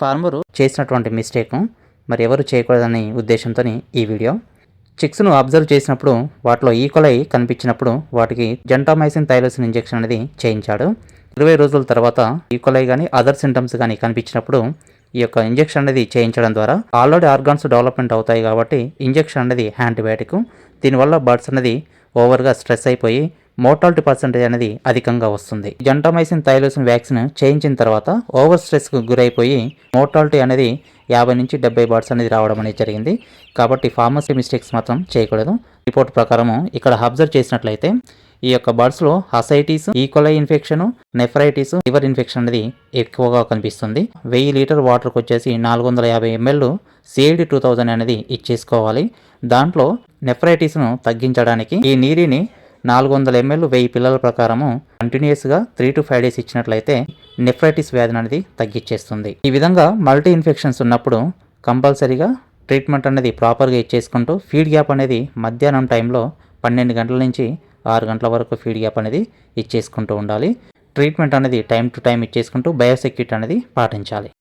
Farmer చేసినటువంటి mistake మరి ఎవరు చేయకూడదని ఉద్దేశంతో ఈ వీడియో. చిక్స్ను అబ్జర్వ్ చేసినప్పుడు వాటిలో ఈకోలై కనిపించినప్పుడు వాటికి జెంటామైసిన్ థైలోసిన్ ఇంజెక్షన్ అనేది చేయించాడు. 20 రోజుల తర్వాత ఈకోలై కానీ అదర్ సింటమ్స్ కానీ కనిపించినప్పుడు ఈ యొక్క ఇంజెక్షన్ అనేది చేయించడం ద్వారా ఆల్రెడీ ఆర్గాన్స్ డెవలప్మెంట్ అవుతాయి కాబట్టి ఇంజెక్షన్ అనేది యాంటీబయాటిక్. దీనివల్ల బర్డ్స్ అనేది ఓవర్గా స్ట్రెస్ అయిపోయి మోర్టాలిటీ పర్సెంటేజ్ అనేది అధికంగా వస్తుంది. జెంటామైసిన్ థైలోసిన్ వ్యాక్సిన్ చేయించిన తర్వాత ఓవర్ స్ట్రెస్కు గురైపోయి మోర్టాలిటీ అనేది 50 నుంచి 70 బర్డ్స్ అనేది రావడం అనేది జరిగింది. కాబట్టి ఫార్మసీ మిస్టేక్స్ మాత్రం చేయకూడదు. రిపోర్ట్ ప్రకారము ఇక్కడ అబ్జర్వ్ చేసినట్లయితే ఈ యొక్క బర్డ్స్లో ascites, E coli infection, nephritis, liver infection అనేది ఎక్కువగా కనిపిస్తుంది. 1000 లీటర్ వాటర్కి వచ్చేసి 450 ml CID 2000 అనేది ఇచ్చేసుకోవాలి. దాంట్లో నెఫ్రైటిస్ను తగ్గించడానికి ఈ నీరుని 400 ml 1000 పిల్లల ప్రకారము కంటిన్యూస్గా 3 to 5 days ఇచ్చినట్లయితే నెఫ్రైటిస్ వ్యాధిని అనేది తగ్గించేస్తుంది. ఈ విధంగా మల్టీ ఇన్ఫెక్షన్స్ ఉన్నప్పుడు కంపల్సరీగా ట్రీట్మెంట్ అనేది ప్రాపర్గా ఇచ్చేసుకుంటూ ఫీడ్ గ్యాప్ అనేది మధ్యాహ్నం టైంలో 12 గంటల నుంచి 6 గంటల వరకు ఫీడ్ గ్యాప్ అనేది ఇచ్చేసుకుంటూ ఉండాలి. ట్రీట్మెంట్ అనేది టైం టు టైం ఇచ్చేసుకుంటూ బయోసెక్యూరిటీ అనేది పాటించాలి.